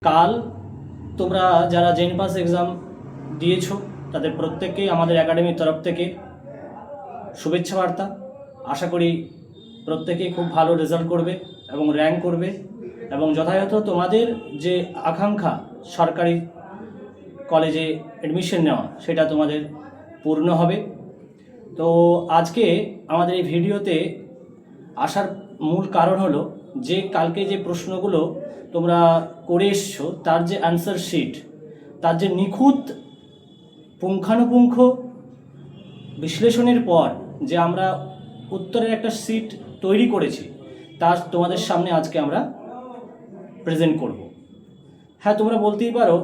কাল তোমরা যারা জেন পাস এক্সাম দিয়েছো তাদের প্রত্যেককেই আমাদের একাডেমির তরফ থেকে শুভেচ্ছা বার্তা। আশা করি প্রত্যেকেই খুব ভালো রেজাল্ট করবে এবং র্যাঙ্ক করবে এবং যথাযথ তোমাদের যে আকাঙ্ক্ষা সরকারি কলেজে অ্যাডমিশন নেওয়া সেটা তোমাদের পূর্ণ হবে। তো আজকে আমাদের এই ভিডিওতে আসার মূল কারণ হলো যে কালকে যে প্রশ্নগুলো তোমরা করে এসছো তার যে অ্যান্সার শিট, তার যে নিখুঁত পুঙ্খানুপুঙ্খ বিশ্লেষণের পর যে আমরা উত্তরের একটা শিট তৈরি করেছি তা তোমাদের সামনে আজকে আমরা প্রেজেন্ট করব। হ্যাঁ, তোমরা বলতেই পারো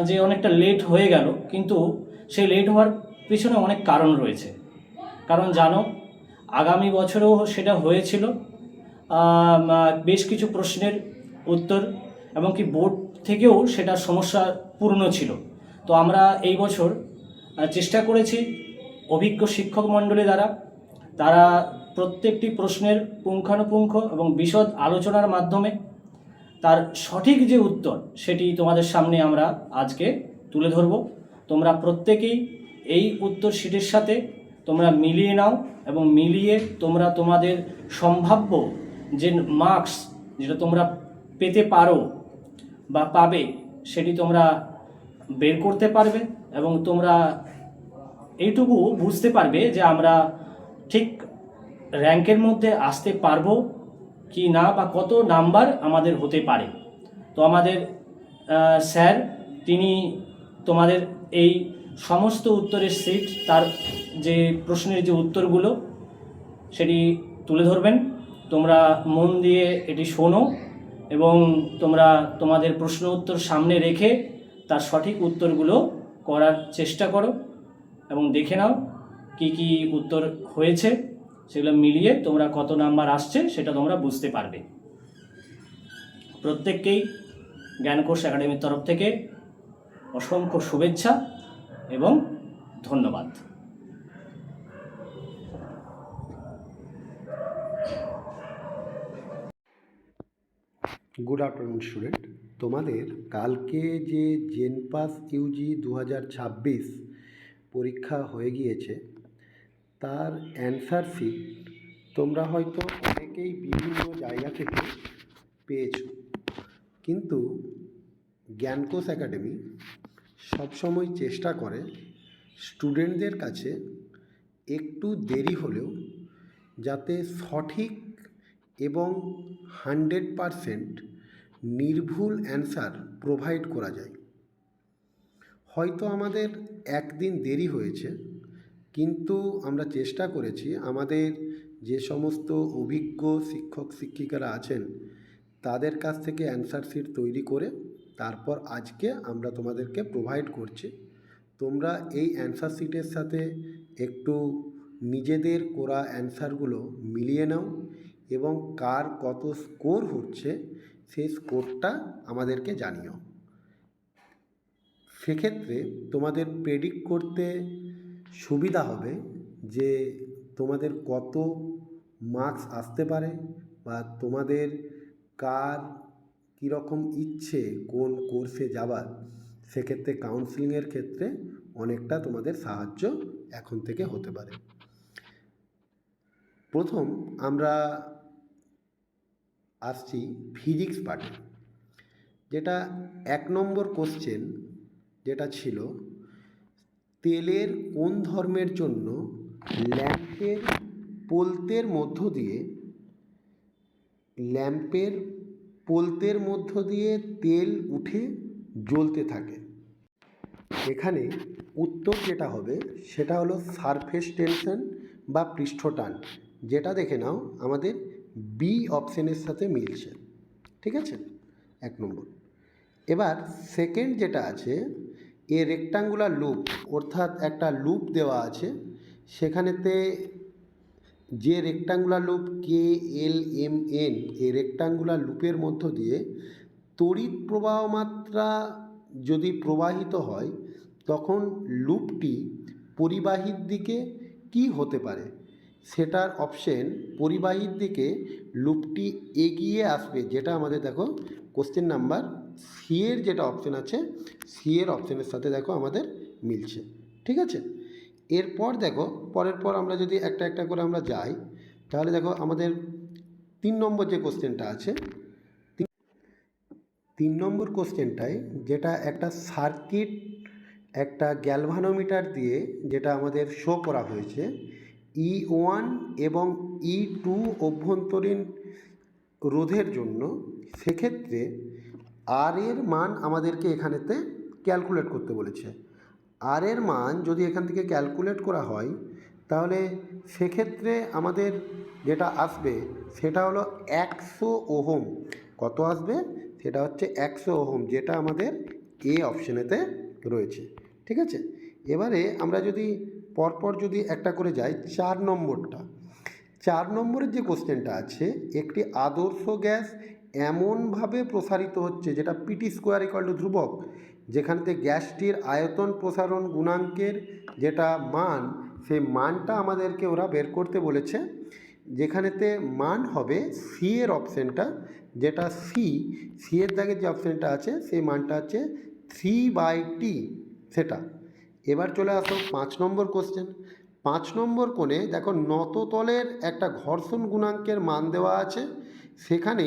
যে অনেকটা লেট হয়ে গেল, কিন্তু সেই লেট হওয়ার পিছনে অনেক কারণ রয়েছে। কারণ জানো, আগামী বছরেও সেটা হয়েছিল, বেশ কিছু প্রশ্নের উত্তর এবং কি বোর্ড থেকেও সেটা সমস্যাপূর্ণ ছিল। তো আমরা এই বছর চেষ্টা করেছি অভিজ্ঞ শিক্ষক মণ্ডলী দ্বারা, তারা প্রত্যেকটি প্রশ্নের পুঙ্খানুপুঙ্খ এবং বিশদ আলোচনার মাধ্যমে তার সঠিক যে উত্তর সেটি তোমাদের সামনে আমরা আজকে তুলে ধরব। তোমরা প্রত্যেকেই এই উত্তর শিটের সাথে তোমরা মিলিয়ে নাও এবং মিলিয়ে তোমরা তোমাদের সম্ভাব্য যে মার্কস যেটা তোমরা পেতে পারো বা পাবে সেটি তোমরা বের করতে পারবে এবং তোমরা এইটুকু বুঝতে পারবে যে আমরা ঠিক র্যাঙ্কের মধ্যে আসতে পারবো কি না বা কত নাম্বার আমাদের হতে পারে। তো আমাদের স্যার তিনি তোমাদের এই সমস্ত উত্তরের সেট, তার যে প্রশ্নের যে উত্তরগুলো সেটি তুলে ধরবেন। তোমরা মন দিয়ে এটি শোনো এবং তোমরা তোমাদের প্রশ্ন উত্তর সামনে রেখে তার সঠিক উত্তরগুলো করার চেষ্টা করো এবং দেখে নাও কি কি উত্তর হয়েছে, সেগুলো মিলিয়ে তোমরা কত নাম্বার আসছে সেটা তোমরা বুঝতে পারবে। প্রত্যেককেই জ্ঞানকোষ একাডেমির তরফ থেকে অসংখ্য শুভেচ্ছা এবং ধন্যবাদ। Good afternoon student. তোমাদের কালকে যে জেন পাস ইউজি 2026 পরীক্ষা হয়ে গিয়েছে তার অ্যান্সার শিট তোমরা হয়তো অনেকেই বিভিন্ন জায়গা থেকে পেয়েছো, কিন্তু জ্ঞানকোষ একাডেমি সবসময় চেষ্টা করে স্টুডেন্টদের কাছে একটু দেরি হলেও যাতে সঠিক এবং 100% নির্ভুল অ্যান্সার প্রোভাইড করা যায়। হয়তো আমাদের একদিন দেরি হয়েছে, কিন্তু আমরা চেষ্টা করেছি আমাদের যে সমস্ত অভিজ্ঞ শিক্ষক শিক্ষিকারা আছেন তাদের কাছ থেকে অ্যান্সার শিট তৈরি করে তারপর আজকে আমরা তোমাদেরকে প্রোভাইড করছি। তোমরা এই অ্যান্সার শিটের সাথে একটু নিজেদের করা অ্যান্সারগুলো মিলিয়ে নাও এবং কার কত স্কোর হচ্ছে সেই স্কোরটা আমাদেরকে জানিও। সেক্ষেত্রে তোমাদের প্রেডিক্ট করতে সুবিধা হবে যে তোমাদের কত মার্কস আসতে পারে বা তোমাদের কার কীরকম ইচ্ছে কোন কোর্সে যাবার। সেক্ষেত্রে কাউন্সেলিংয়ের ক্ষেত্রে অনেকটা তোমাদের সাহায্য এখন থেকে হতে পারে। প্রথম আমরা আসছি ফিজিক্স পার্টে, যেটা 1 নম্বর কোশ্চেন যেটা ছিল তেলের কোন ধর্মের জন্য ল্যাম্পের পোলতের মধ্য দিয়ে তেল উঠে জ্বলতে থাকে। এখানে উত্তর যেটা হবে সেটা হলো সারফেস টেনশন বা পৃষ্ঠটান, যেটা দেখে নাও আমাদের বি অপশানের সাথে মিলছে। ঠিক আছে, 1 নম্বর। এবার সেকেন্ড যেটা আছে এ রেক্টাঙ্গুলার লুপ, অর্থাৎ একটা লুপ দেওয়া আছে, সেখানেতে যে রেক্টাঙ্গুলার লুপ KLMN এই রেক্টাঙ্গুলার লুপের মধ্য দিয়ে তড়িৎ প্রবাহ মাত্রা যদি প্রবাহিত হয় তখন লুপটি পরিবাহীর দিকে কি হতে পারে, সেটার অপশন পরিবাহীর দিকে লুপটি এগিয়ে আসবে, যেটা আমাদের দেখো কোশ্চেন নাম্বার সি এর যেটা অপশান আছে সি এর অপশানের সাথে দেখো আমাদের মিলছে। ঠিক আছে, এরপর দেখো পরের পর আমরা যদি একটা একটা করে আমরা যাই, তাহলে দেখো আমাদের 3 নম্বর যে কোশ্চেনটা আছে, 3 নম্বর কোশ্চেনটায় যেটা একটা সার্কিট একটা গ্যালভানোমিটার দিয়ে যেটা আমাদের শো করা হয়েছে, E1 এবং E2 অভ্যন্তরীণ রোধের জন্য, সেক্ষেত্রে আর এর মান আমাদেরকে এখানেতে ক্যালকুলেট করতে বলেছে। আর এর মান যদি এখান থেকে ক্যালকুলেট করা হয়, তাহলে সেক্ষেত্রে আমাদের যেটা আসবে সেটা হলো 100 ওহম। কত আসবে? সেটা হচ্ছে 100 ওহম, যেটা আমাদের এ অপশানেতে রয়েছে। ঠিক আছে, এবারে আমরা যদি পরপর যদি একটা করে যাই, 4 নম্বরটা, 4 নম্বরের যে কোশ্চেনটা আছে, একটি আদর্শ গ্যাস এমনভাবে প্রসারিত হচ্ছে যেটা পিটি স্কোয়ার ইকুয়াল টু ধ্রুবক, যেখানেতে গ্যাসটির আয়তন প্রসারণ গুণাঙ্কের যেটা মান, সেই মানটা আমাদেরকে ওরা বের করতে বলেছে, যেখানেতে মান হবে সি এর অপশানটা, যেটা সি এর দাগের যে অপশানটা আছে সেই মানটা হচ্ছে 3/T সেটা। এবার চলে আসো 5 নম্বর কোশ্চেন। 5 নম্বর কোণে দেখো নততলের একটা ঘর্ষণ গুণাঙ্কের মান দেওয়া আছে, সেখানে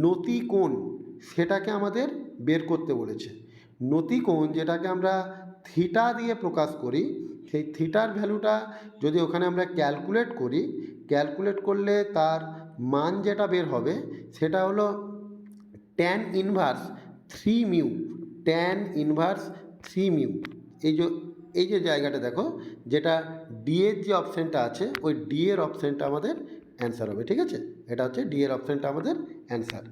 নতি কোণ সেটাকে আমাদের বের করতে বলেছে। নতি কোণ যেটাকে আমরা থিটা দিয়ে প্রকাশ করি, সেই থিটার ভ্যালুটা যদি ওখানে আমরা ক্যালকুলেট করি, ক্যালকুলেট করলে তার মান যেটা বের হবে সেটা হলো tan inverse 3 mu, tan inverse 3 mu. এই যে জায়গাটা দেখো, যেটা ডি এর যে অপশানটা আছে, ওই ডি এর অপশানটা আমাদের অ্যান্সার হবে। ঠিক আছে, এটা হচ্ছে ডি এর অপশানটা আমাদের অ্যান্সার।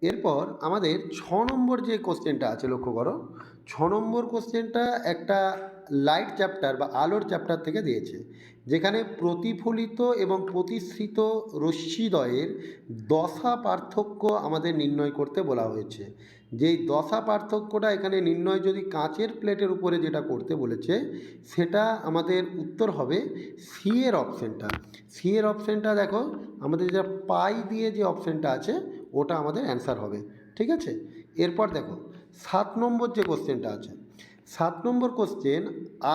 এরপর আমাদের 6 নম্বর যে কোশ্চেনটা আছে, লক্ষ্য করো, 6 নম্বর কোশ্চেনটা একটা লাইট চ্যাপ্টার বা আলোর চ্যাপ্টার থেকে দিয়েছে, যেখানে প্রতিফলিত এবং প্রতিসৃত রশ্মিদ্বয়ের দশা পার্থক্য আমাদের নির্ণয় করতে বলা হয়েছে। যেই দশা পার্থক্যটা এখানে নির্ণয় যদি কাঁচের প্লেটের উপরে যেটা করতে বলেছে, সেটা আমাদের উত্তর হবে সি এর অপশানটা। সি এর অপশানটা দেখো, আমাদের যেটা পাই দিয়ে যে অপশানটা আছে ওটা আমাদের অ্যান্সার হবে। ঠিক আছে, এরপর দেখো 7 নম্বর যে কোশ্চেনটা আছে, 7 নম্বর কোশ্চেন,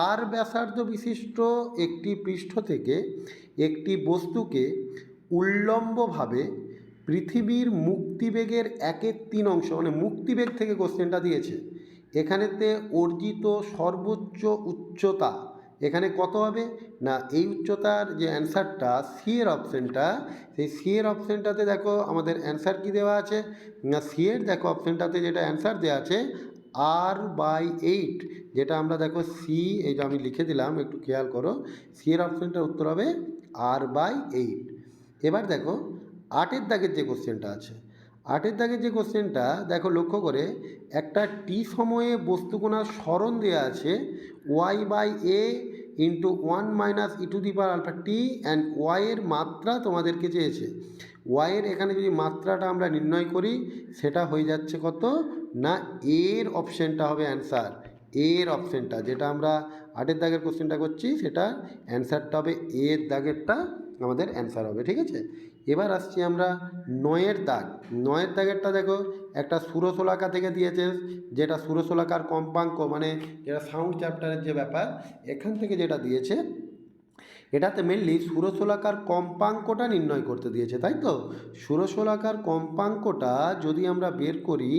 আর ব্যাসার্ধ বিশিষ্ট একটি পৃষ্ঠ থেকে একটি বস্তুকে উল্লম্বভাবে পৃথিবীর মুক্তিবেগের 1/3 অংশ, মানে মুক্তিবেগ থেকে কোশ্চেনটা দিয়েছে, এখানেতে অর্জিত সর্বোচ্চ উচ্চতা এখানে কত হবে না, এই উচ্চতার যে অ্যান্সারটা সি এর অপশানটা, সেই সি এর অপশানটাতে দেখো আমাদের অ্যান্সার কী দেওয়া আছে না, সি এর দেখো অপশানটাতে যেটা অ্যান্সার দেওয়া আছে R/8, যেটা আমরা দেখো সি, এই যে আমি লিখে দিলাম, একটু খেয়াল করো, সি এর অপশানটার উত্তর হবে R/8। এবার দেখো 8 দাগের যে কোশ্চেনটা আছে, 8 দাগের যে কোশ্চেনটা দেখো, লক্ষ্য করে একটা টি সময়ে বস্তুকণার সরণ দেওয়া আছে y/a into 1 - e⁻⁴t, and Y এর মাত্রা তোমাদেরকে চেয়েছে। ওয়াই এর এখানে যদি মাত্রাটা আমরা নির্ণয় করি, সেটা হয়ে যাচ্ছে কত না, এর অপশানটা হবে অ্যান্সার। এর অপশানটা যেটা আমরা 8 দাগের কোশ্চেনটা করছি, সেটা অ্যান্সারটা হবে এর দাগেরটা আমাদের অ্যান্সার হবে। ঠিক আছে, এবার আসছি আমরা 9 দাগ। 9 দাগেরটা দেখো, একটা ষোড়শলাকা থেকে দিয়েছে, যেটা ষোড়শলাকার কম্পাঙ্ক, মানে যেটা সাউন্ড চ্যাপ্টারের যে ব্যাপার, এখান থেকে যেটা দিয়েছে, এটাতে মেনলি ষোড়শলাকার কম্পাঙ্কটা নির্ণয় করতে দিয়েছে, তাই তো। ষোড়শলাকার কম্পাঙ্কটা যদি আমরা বের করি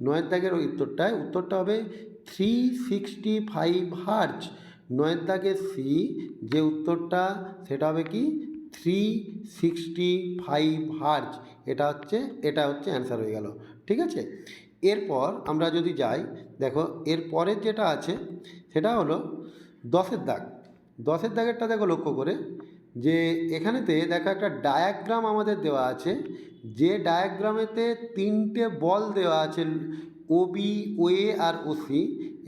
9 দাগের উত্তরটা হবে 365 হার্জ। 9 দাগের সি যে উত্তরটা, সেটা হবে কি 365 হার্জ। এটা হচ্ছে অ্যান্সার হয়ে গেল। ঠিক আছে, এরপর আমরা যদি যাই, দেখো এরপরের যেটা আছে সেটা হলো 10 দাগ। 10 দাগেরটা দেখো, লক্ষ্য করে যে এখানেতে দেখো একটা ডায়াগ্রাম আমাদের দেওয়া আছে, যে ডায়াগ্রামেতে 3টে বল দেওয়া আছে, ওবি, ওএ আর ওসি।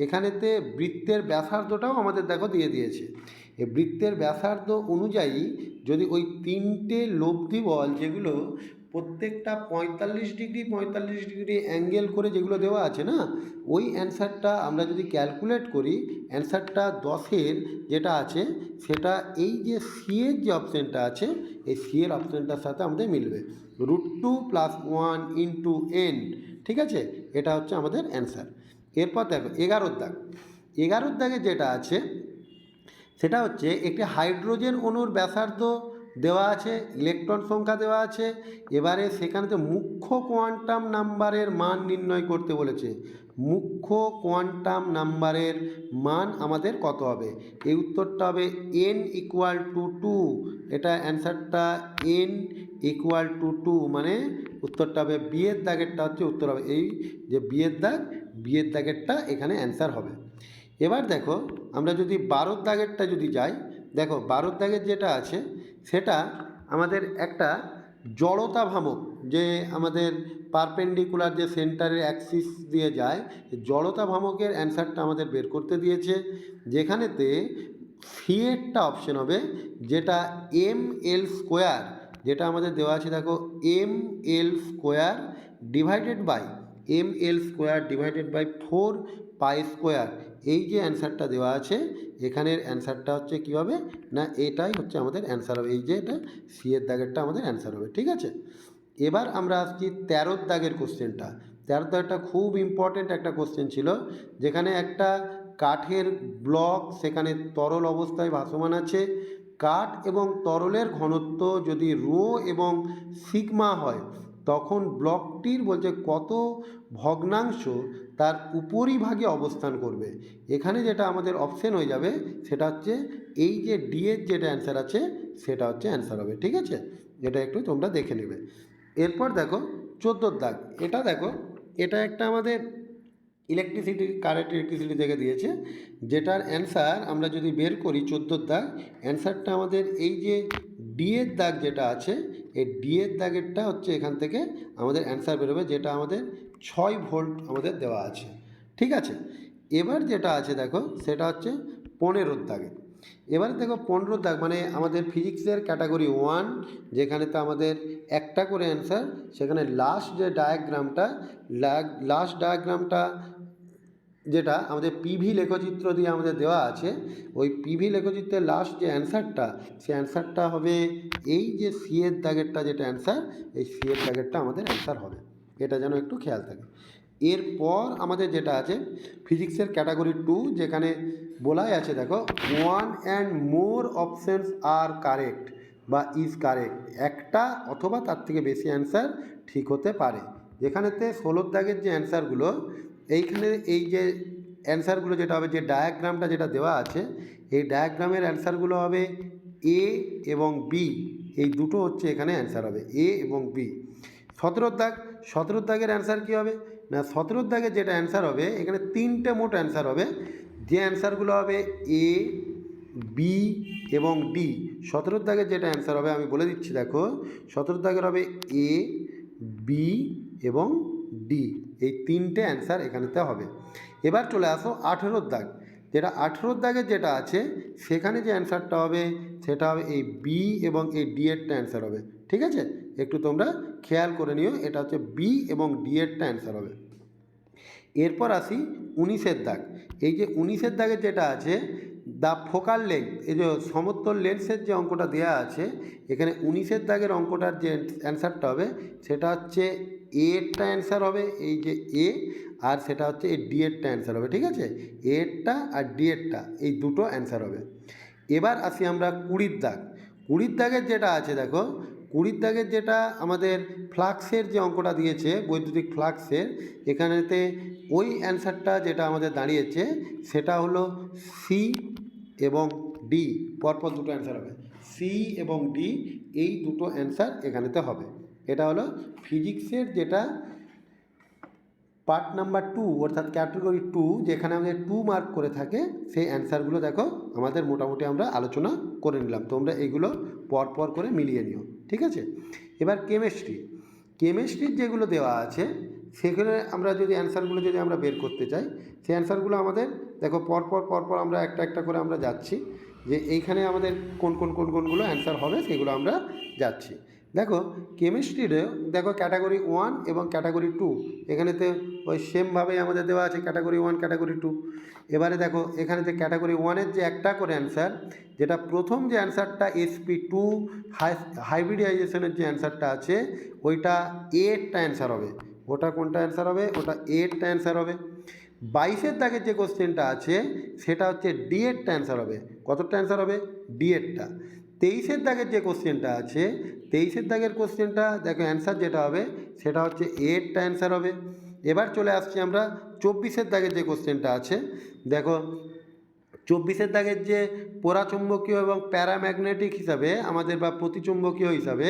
এখানেতে বৃত্তের ব্যাসার্ধটাও আমাদের দেখো দিয়ে দিয়েছে। এই বৃত্তের ব্যাসার্ধ অনুযায়ী যদি ওই 3টে লব্ধি বল, যেগুলো প্রত্যেকটা 45 ডিগ্রি অ্যাঙ্গেল করে যেগুলো দেওয়া আছে না, ওই অ্যান্সারটা আমরা যদি ক্যালকুলেট করি, অ্যান্সারটা 10-এর যেটা আছে, সেটা এই যে সি এর যে অপশানটা আছে, এই সি এর অপশানটার সাথে আমাদের মিলবে। √2 + 1 × n ঠিক আছে, এটা হচ্ছে আমাদের অ্যান্সার। এরপর দেখো 11 দাগ। 11 দাগে যেটা আছে সেটা হচ্ছে একটি হাইড্রোজেন অণুর ব্যাসার্ধ দেওয়া আছে, ইলেকট্রন সংখ্যা দেওয়া আছে, এবারে সেখানেতে মুখ্য কোয়ান্টাম নাম্বারের মান নির্ণয় করতে বলেছে। মুখ্য কোয়ান্টাম নাম্বারের মান আমাদের কত হবে? এই উত্তরটা হবে n = 2। এটা অ্যান্সারটা n = 2, মানে উত্তরটা হবে বি এর দাগেরটা হচ্ছে উত্তর হবে এই যে বি এর দাগ, বি এর দাগেরটা এখানে অ্যান্সার হবে। এবার দেখো আমরা যদি 12 দাগেরটা যদি যাই, দেখো 12 দাগের যেটা আছে সেটা আমাদের একটা জড়তা ভ্রামক, যে আমাদের পারপেন্ডিকুলার যে সেন্টারের অ্যাক্সিস দিয়ে যায়, জড়তা ভ্রামকের অ্যান্সারটা আমাদের বের করতে দিয়েছে, যেখানেতে সি এরটা অপশন হবে, যেটা ml², যেটা আমাদের দেওয়া আছে দেখো ml² ডিভাইডেড বাই 4π²। এই যে অ্যান্সারটা দেওয়া আছে এখানের অ্যান্সারটা হচ্ছে কী হবে না, এটাই হচ্ছে আমাদের অ্যান্সার হবে, এই যে এটা সি এর দাগেরটা আমাদের অ্যান্সার হবে। ঠিক আছে, এবার আমরা আসছি 13 দাগের কোশ্চেনটা। 13 দাগটা খুব ইম্পর্টেন্ট একটা কোশ্চেন ছিল, যেখানে একটা কাঠের ব্লক সেখানে তরল অবস্থায় ভাসমান আছে। কাঠ এবং তরলের ঘনত্ব যদি রো এবং সিগমা হয়, তখন ব্লকটির বলছে কত ভগ্নাংশ তার উপরিভাগে অবস্থান করবে। এখানে যেটা আমাদের অপশন হয়ে যাবে সেটা হচ্ছে এই যে ডি এর যেটা অ্যান্সার আছে সেটা হচ্ছে অ্যান্সার হবে। ঠিক আছে, এটা একটু তোমরা দেখে নেবে। এরপর দেখো 14 দাগ। এটা দেখো, এটা একটা আমাদের ইলেকট্রিসিটি, কারেন্ট ইলেকট্রিসিটি থেকে দিয়েছে, যেটার অ্যান্সার আমরা যদি বের করি 14 দাগ, অ্যান্সারটা আমাদের এই যে ডি এর দাগ যেটা আছে, এই ডি এর দাগেরটা হচ্ছে এখান থেকে আমাদের অ্যান্সার বেরোবে, যেটা আমাদের 6 ভোল্ট আমাদের দেওয়া আছে। ঠিক আছে, এবার যেটা আছে দেখো সেটা হচ্ছে 15 দাগে। এবারে দেখো 15 দাগ মানে আমাদের ফিজিক্সের ক্যাটাগরি 1, যেখানে তো আমাদের একটা করে অ্যান্সার, সেখানে লাস্ট যে ডায়াগ্রামটা, লাস্ট ডায়াগ্রামটা যেটা আমাদের পিভি লেখচিত্র দিয়ে আমাদের দেওয়া আছে, ওই পিভি লেখচিত্রের লাস্ট যে অ্যান্সারটা, সেই অ্যান্সারটা হবে এই যে সি এর দাগেরটা যেটা অ্যান্সার, এই সি এর দাগেরটা আমাদের অ্যান্সার হবে, এটা যেন একটু খেয়াল থাকে। এরপর আমাদের যেটা আছে ফিজিক্সের ক্যাটাগরি 2, যেখানে বলাই আছে দেখো 1 and more options are correct বা ইজ কারেক্ট, একটা অথবা তার থেকে বেশি অ্যান্সার ঠিক হতে পারে। যেখানেতে 16 দাগের যে অ্যান্সারগুলো, এইখানে এই যে অ্যান্সারগুলো যেটা হবে, যে ডায়াগ্রামটা যেটা দেওয়া আছে, এই ডায়াগ্রামের অ্যান্সারগুলো হবে এ এবং বি, এই দুটো হচ্ছে এখানে অ্যান্সার হবে এ এবং বি। 17 দাগ, 17 দাগের অ্যান্সার কী হবে না, 17 দাগের যেটা অ্যান্সার হবে এখানে 3টে মোট অ্যান্সার হবে, যে অ্যান্সারগুলো হবে এ, বি এবং ডি। 17 দাগের যেটা অ্যান্সার হবে আমি বলে দিচ্ছি দেখো, 17 দাগের হবে এ, বি এবং ডি, এই 3টে অ্যান্সার এখানেতে হবে। এবার চলে আসো 18 দাগ, যেটা 18 দাগের যেটা আছে সেখানে যে অ্যান্সারটা হবে সেটা হবে এই বি এবং এই ডি এরটা অ্যান্সার হবে। ঠিক আছে, একটু তোমরা খেয়াল করে নিও, এটা হচ্ছে বি এবং ডি এরটা অ্যান্সার হবে। এরপর আসি 19 দাগ। এই যে 19 দাগের যেটা আছে দ্য ফোকাল লেন্থ, এই যে সমতল লেন্সের যে অঙ্কটা দেওয়া আছে, এখানে 19 দাগের অঙ্কটার যে অ্যান্সারটা হবে সেটা হচ্ছে এরটা অ্যান্সার হবে, এই যে এ, আর সেটা হচ্ছে এই ডি এরটা অ্যান্সার হবে। ঠিক আছে, এরটা আর ডি এরটা এই দুটো অ্যান্সার হবে। এবার আসি আমরা 20 দাগ। 20 দাগের যেটা আছে দেখো, 20 দাগের যেটা আমাদের ফ্লাক্সের যে অঙ্কটা দিয়েছে, বৈদ্যুতিক ফ্লাক্সের, এখানেতে ওই অ্যান্সারটা যেটা আমাদের দাঁড়িয়েছে সেটা হলো সি এবং ডি, পরপর দুটো অ্যান্সার হবে, সি এবং ডি, এই দুটো অ্যান্সার এখানেতে হবে। এটা হলো ফিজিক্সের যেটা পার্ট নাম্বার 2 অর্থাৎ ক্যাটাগরি 2, যেখানে আমাদের 2 মার্ক করে থাকে, সেই অ্যান্সারগুলো দেখো আমাদের মোটামুটি আমরা আলোচনা করে নিলাম, তোমরা এইগুলো পরপর করে মিলিয়ে নিও। ঠিক আছে, এবার কেমিস্ট্রির যেগুলো দেওয়া আছে সেখানে আমরা যদি অ্যান্সারগুলো যদি আমরা বের করতে চাই, সেই অ্যান্সারগুলো আমাদের দেখো পরপর আমরা একটা একটা করে আমরা যাচ্ছি, যে এইখানে আমাদের কোনগুলো অ্যান্সার হবে সেগুলো আমরা যাচ্ছি। দেখো কেমিস্ট্রিতে দেখো ক্যাটাগরি 1 এবং ক্যাটাগরি 2, এখানেতে ওই সেমভাবেই আমাদের দেওয়া আছে ক্যাটাগরি 1 ক্যাটাগরি 2। এবারে দেখো এখানেতে ক্যাটাগরি 1-এর যে একটা করে অ্যান্সার, যেটা প্রথম যে অ্যান্সারটা sp2 হাইব্রিডাইজেশনের যে অ্যান্সারটা আছে, ওইটা এরটা অ্যান্সার হবে, ওটা কোনটা অ্যান্সার হবে? ওটা এরটা অ্যান্সার হবে। 22-এর দাগের যে কোশ্চেনটা আছে সেটা হচ্ছে ডি এরটা অ্যান্সার হবে। কতটা অ্যান্সার হবে? ডি এরটা। 23-এর দাগের যে কোশ্চেনটা আছে, 23-এর দাগের কোশ্চেনটা দেখো অ্যান্সার যেটা হবে সেটা হচ্ছে এরটা অ্যান্সার হবে। এবার চলে আসছি আমরা 24-এর দাগের যে কোশ্চেনটা আছে, দেখো 24-এর দাগের যে পরাচুম্বকীয় এবং প্যারাম্যাগনেটিক হিসাবে আমাদের বা প্রতিচুম্বকীয় হিসাবে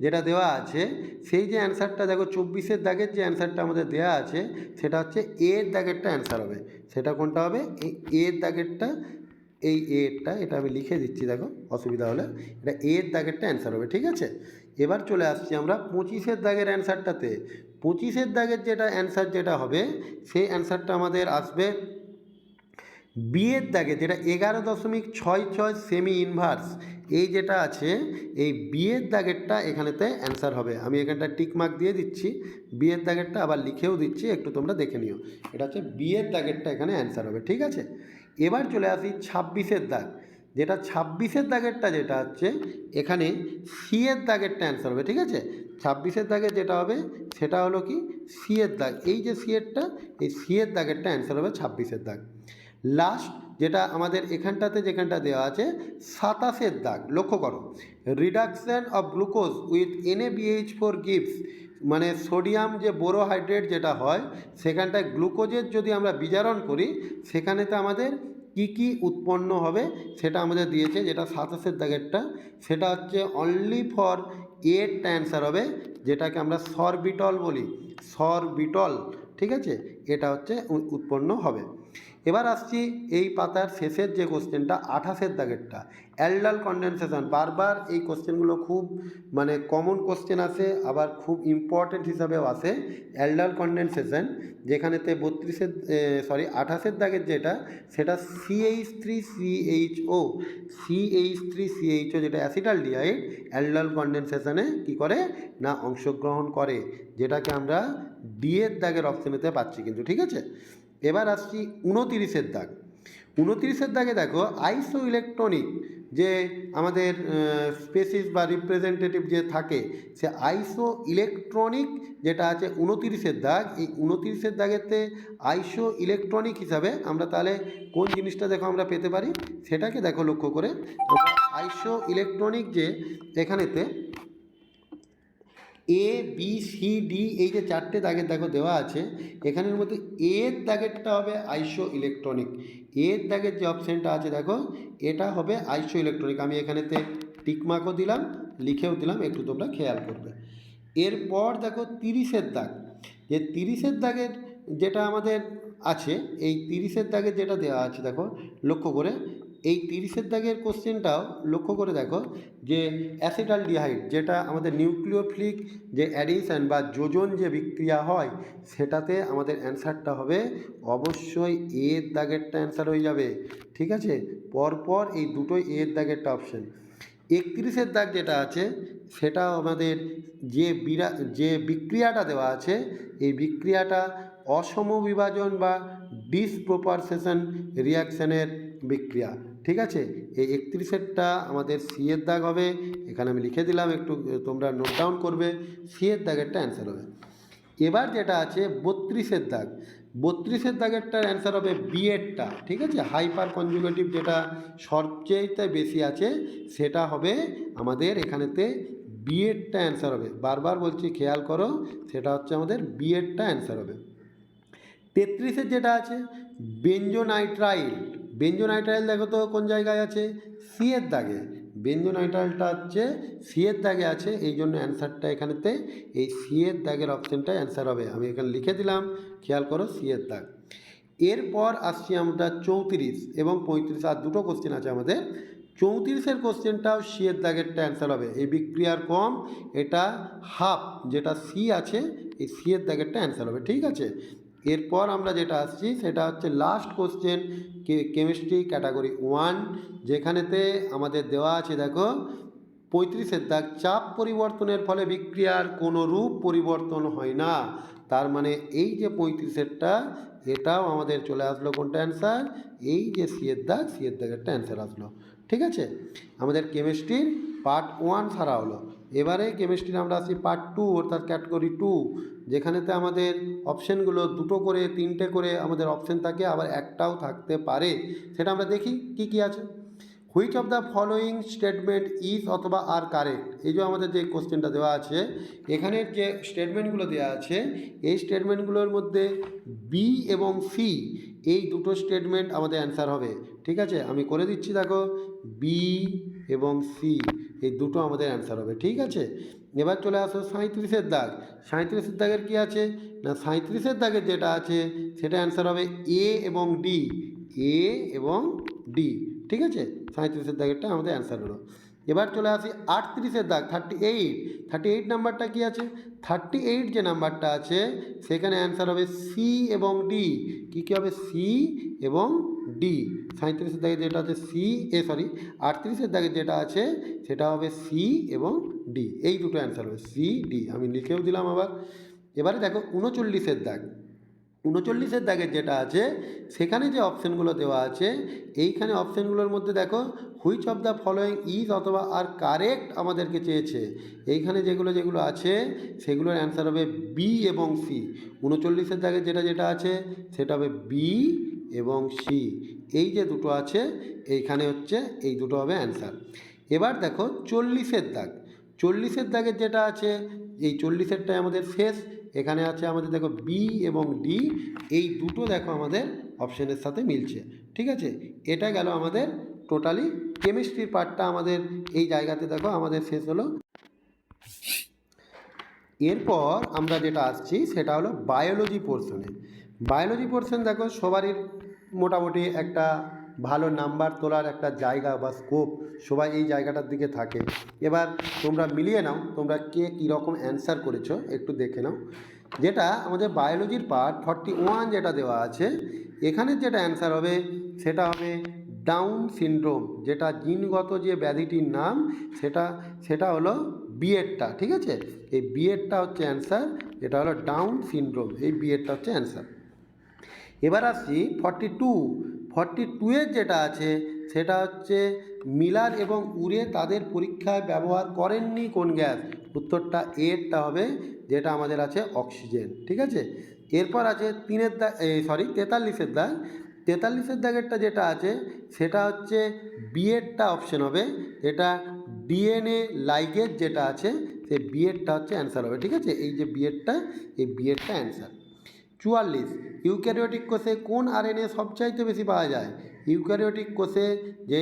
যেটা দেওয়া আছে, সেই যে অ্যান্সারটা দেখো 24-এর দাগের যে অ্যান্সারটা আমাদের দেওয়া আছে সেটা হচ্ছে এর দাগেরটা অ্যান্সার হবে। সেটা কোনটা হবে? এই এর দাগেরটা, এই এরটা, এটা আমি লিখে দিচ্ছি দেখো অসুবিধা হলে, এটা এর দাগেরটা অ্যান্সার হবে। ঠিক আছে, এবার চলে আসছি আমরা 25-এর দাগের অ্যান্সারটাতে। 25-এর দাগের যেটা অ্যান্সার যেটা হবে সেই অ্যান্সারটা আমাদের আসবে বিয়ের দাগে, যেটা 11.66 সেমি ইনভার্স, এই যেটা আছে এই বিয়ের দাগেরটা এখানেতে অ্যান্সার হবে। আমি এখানটা টিক মার্ক দিয়ে দিচ্ছি, বিয়ের দাগেরটা আবার লিখেও দিচ্ছি, একটু তোমরা দেখে নিও। এটা হচ্ছে বিয়ের দাগেরটা এখানে অ্যান্সার হবে। ঠিক আছে, এবার চলে আসি 26-এর দাগ, যেটা 26-এর দাগেরটা যেটা হচ্ছে এখানে সি এর দাগেরটা অ্যান্সার হবে। ঠিক আছে, 26-এর দাগে যেটা হবে সেটা হলো কি সি এর দাগ, এই যে সি এরটা, এই সি এর দাগেরটা অ্যান্সার হবে 26-এর দাগ। লাস্ট যেটা আমাদের এখানটাতে যেখানটা দেওয়া আছে 27-এর দাগ, লক্ষ্য করো, reduction of glucose with NaBH4 gives, মানে সোডিয়াম যে বোরোহাইড্রেট যেটা হয় সেখানটায় গ্লুকোজের যদি আমরা বিজারণ করি সেখানেতে আমাদের কি কি উৎপন্ন হবে সেটা আমাদের দিয়েছে, যেটা 27-এর দাগেরটা, সেটা হচ্ছে অনলি ফর এরটা অ্যান্সার হবে, যেটাকে আমরা সরবিটল বলি, সরবিটল। ঠিক আছে, এটা হচ্ছে উৎপন্ন হবে। এবার আসছি এই পাতার শেষের যে কোশ্চেনটা 28-এর দাগেরটা, অ্যালডাল কনডেনসেশন। বারবার এই কোশ্চেনগুলো খুব মানে কমন কোশ্চেন আসে, আবার খুব ইম্পর্টেন্ট হিসাবেও আসে। অ্যালডাল কনডেনসেশন যেখানেতে 28-এর দাগের যেটা সেটা CH3CHO, CH3CHO যেটা অ্যাসিটালডিহাইড অ্যালডাল কনডেনসেশনে কী করে না অংশগ্রহণ করে, যেটাকে আমরা ডি এর দাগের অপশনেতে পাচ্ছি কিন্তু। ঠিক আছে, এবার আসছি 29-এর দাগ। 29-এর দাগে দেখো আইসো ইলেকট্রনিক যে আমাদের স্পেসিস বা রিপ্রেজেন্টেটিভ যে থাকে, সে আইসো ইলেকট্রনিক যেটা আছে 29-এর দাগ, এই 29-এর দাগেতে আইসো ইলেকট্রনিক হিসাবে আমরা তাহলে কোন জিনিসটা দেখো আমরা পেতে পারি, সেটাকে দেখো লক্ষ্য করে আমরা আইসো ইলেকট্রনিক যে এখানেতে ABCD এই যে 4টে দাগের দেখো দেওয়া আছে, এখানের মধ্যে এর দাগেরটা হবে আইসো ইলেকট্রনিক। এর দাগের যে অপশানটা আছে দেখো এটা হবে আইসো ইলেকট্রনিক। আমি এখানেতে টিকমার্কও দিলাম, লিখেও দিলাম, একটু তোমরা খেয়াল করবে। এরপর দেখো 30-এর দাগ, যে 30-এর দাগের যেটা আমাদের আছে, এই 30-এর দাগের যেটা দেওয়া আছে দেখো লক্ষ্য করে, এই 30-এর দাগের কোশ্চেনটাও লক্ষ্য করে দেখো যে অ্যাসিটালডিহাইড যেটা আমাদের নিউক্লিওফিলিক যে অ্যাডিশন বা যোজন যে বিক্রিয়া হয় সেটাতে আমাদের অ্যান্সারটা হবে অবশ্যই এর দাগেরটা অ্যান্সার হয়ে যাবে। ঠিক আছে, পরপর এই দুটোই এর দাগেরটা অপশান। 31-এর দাগ যেটা আছে সেটা আমাদের যে বিক্রিয়াটা দেওয়া আছে, এই বিক্রিয়াটা অসম বিভাজন বা ডিসপ্রপারশন রিয়াকশানের বিক্রিয়া। ঠিক আছে, এই 31-এরটা আমাদের সি এর দাগ হবে, এখানে আমি লিখে দিলাম, একটু তোমরা নোট ডাউন করবে, সি এর দাগেরটা অ্যান্সার হবে। এবার যেটা আছে 32-এর দাগ, 32-এর দাগেরটার অ্যান্সার হবে বি এরটা। ঠিক আছে, হাইপার কনজুগেটিভ যেটা সবচেয়ে বেশি আছে সেটা হবে আমাদের এখানেতে বি এরটা অ্যান্সার হবে। বারবার বলছি খেয়াল করো, সেটা হচ্ছে আমাদের বি এরটা অ্যান্সার হবে। 33-এর যেটা আছে বেঞ্জোনাইট্রাইল, বেঞ্জোনাইট্রাইল দেখো তো কোন জায়গায় আছে, সি এর দাগে। বেঞ্জোনাইট্রাইলটা হচ্ছে সি এর দাগে আছে, এই জন্য অ্যান্সারটা এখানেতে এই সি এর দাগের অপশানটাই অ্যান্সার হবে। আমি এখানে লিখে দিলাম, খেয়াল করো সি এর দাগ। এরপর আসছি আমরা 34 এবং 35, আর দুটো কোশ্চেন আছে আমাদের। 34-এর কোশ্চেনটাও সি এর দাগেরটা অ্যান্সার হবে, এই বিক্রিয়ার কম এটা হাফ, যেটা সি আছে এই সি এর দাগেরটা অ্যান্সার হবে। ঠিক আছে, এরপর আমরা যেটা আসছি সেটা হচ্ছে লাস্ট কোশ্চেন কেমিস্ট্রি ক্যাটাগরি 1, যেখানেতে আমাদের দেওয়া আছে দেখো 35-এর দাগ, চাপ পরিবর্তনের ফলে বিক্রিয়ার কোনো রূপ পরিবর্তন হয় না। তার মানে এই যে 35-এরটা এটাও আমাদের চলে আসলো কোনটা অ্যান্সার, এই যে সি এর দাগ, সি এর দাগেরটা অ্যান্সার আসলো। ঠিক আছে, আমাদের কেমিস্ট্রির পার্ট 1 সারা হলো। এবারে কেমিস্ট্রির আমরা আসি পার্ট 2 অর্থাৎ ক্যাটাগরি 2, যেখানেতে আমাদের অপশানগুলো 2টো করে 3টে করে আমাদের অপশান থাকে, আবার একটাও থাকতে পারে। সেটা আমরা দেখি কি কি আছে। Which of the following statement is অথবা আর কারেক্ট, এই যে আমাদের যে কোশ্চেনটা দেওয়া আছে, এখানের যে স্টেটমেন্টগুলো দেওয়া আছে, এই স্টেটমেন্টগুলোর মধ্যে বি এবং সি এই দুটো স্টেটমেন্ট আমাদের অ্যান্সার হবে। ঠিক আছে, আমি করে দিচ্ছি, দেখো বি এবং সি এই দুটো আমাদের অ্যান্সার হবে। ঠিক আছে, এবার চলে আসো 37-এর দাগ। 37-এর দাগের কী আছে না, 37-এর দাগের যেটা আছে সেটা অ্যান্সার হবে এ এবং ডি, এ এবং ডি। ঠিক আছে, 37-এর দাগেরটা আমাদের অ্যান্সার হলো। এবার চলে আসি 38-এর দাগ, 38 নাম্বারটা কি আছে, 38 যে নাম্বারটা আছে সেখানে অ্যান্সার হবে সি এবং ডি। কী কী হবে, সি এবং ডি। 37-এর দাগে যেটা আছে সি, 38-এর দাগে যেটা আছে সেটা হবে সি এবং ডি, এই দুটো অ্যান্সার হবে সি ডি, আমি লিখেও দিলাম আবার। এবারে দেখো 39-এর দাগ, 39-এর দাগের যেটা আছে সেখানে যে অপশানগুলো দেওয়া আছে, এইখানে অপশানগুলোর মধ্যে দেখো which of the following is অথবা আর কারেক্ট আমাদেরকে চেয়েছে। এইখানে যেগুলো আছে সেগুলোর অ্যান্সার হবে বি এবং সি। 39-এর দাগের যেটা আছে সেটা হবে বি এবং সি, এই যে দুটো আছে এইখানে হচ্ছে এই দুটো হবে অ্যান্সার। এবার দেখো 40-এর দাগ, 40-এর দাগের যেটা আছে, এই 40-এরটাই আমাদের শেষ। এখানে আছে আমাদের দেখো বি এবং ডি, এই দুটো দেখো আমাদের অপশানের সাথে মিলছে। ঠিক আছে, এটা গেল আমাদের টোটালি কেমিস্ট্রির পার্টটা আমাদের এই জায়গাতে দেখো আমাদের শেষ হলো। এরপর আমরা যেটা আসছি সেটা হলো বায়োলজি পোর্শনে। বায়োলজি পোর্শন দেখো সবারই মোটামুটি একটা ভালো নাম্বার তোলার একটা জায়গা বা স্কোপ সবাই এই জায়গাটার দিকে থাকে। এবার তোমরা মিলিয়ে নাও তোমরা কে কীরকম অ্যান্সার করেছো একটু দেখে নাও। যেটা আমাদের বায়োলজির পার্ট 41 যেটা দেওয়া আছে, এখানের যেটা অ্যান্সার হবে সেটা হবে ডাউন সিনড্রোম, যেটা জিনগত যে ব্যাধিটির নাম সেটা হলো বিএডটা। ঠিক আছে, এই বিএডটা হচ্ছে অ্যান্সার, যেটা হলো ডাউন সিনড্রোম, এই বিএডটা হচ্ছে অ্যান্সার। এবার আসছি 42-এর যেটা আছে সেটা হচ্ছে মিলার এবং উরে তাদের পরীক্ষায় ব্যবহার করেননি কোন গ্যাস, উত্তরটা এরটা হবে, যেটা আমাদের আছে অক্সিজেন। ঠিক আছে, এরপর আছে 43-এর দাগ, 43-এর দাগেরটা যেটা আছে সেটা হচ্ছে বিএডটা অপশন হবে, এটা ডিএনএ লাইগেজ যেটা আছে সেই বিএডটা হচ্ছে অ্যান্সার হবে। ঠিক আছে, এই যে বিএডটা, এই বিএডটা অ্যান্সার। 44, ইউক্যারিওটিক কোষে কোন আরএনএ সবচাইতে বেশি পাওয়া যায়, ইউক্যারিওটিক কোষে যে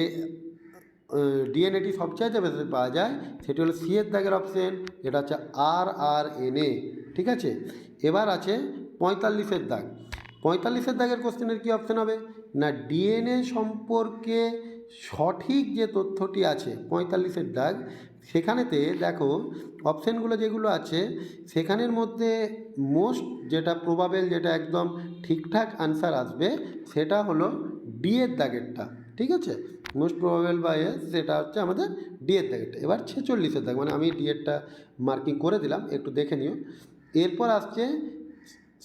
ডিএনএটি সবচাইতে বেশি পাওয়া যায় সেটি হলো সি এর দাগের অপশন, যেটা হচ্ছে আরএনএ। ঠিক আছে, এবার আছে 45-এর দাগ, 45-এর দাগের কোশ্চেনের কী অপশন হবে না, ডিএনএ সম্পর্কে সঠিক যে তথ্যটি আছে 45-এর দাগ, সেখানেতে দেখো অপশানগুলো যেগুলো আছে সেখানের মধ্যে মোস্ট যেটা প্রবাবেল, যেটা একদম ঠিকঠাক আনসার আসবে সেটা হলো ডি এর দাগেরটা। ঠিক আছে, মোস্ট প্রবাবেল বা সেটা হচ্ছে আমাদের ডি এর দাগেরটা। এবার 46-এর দাগ, মানে আমি ডি এরটা মার্কিং করে দিলাম, একটু দেখে নিও। এরপর আসছে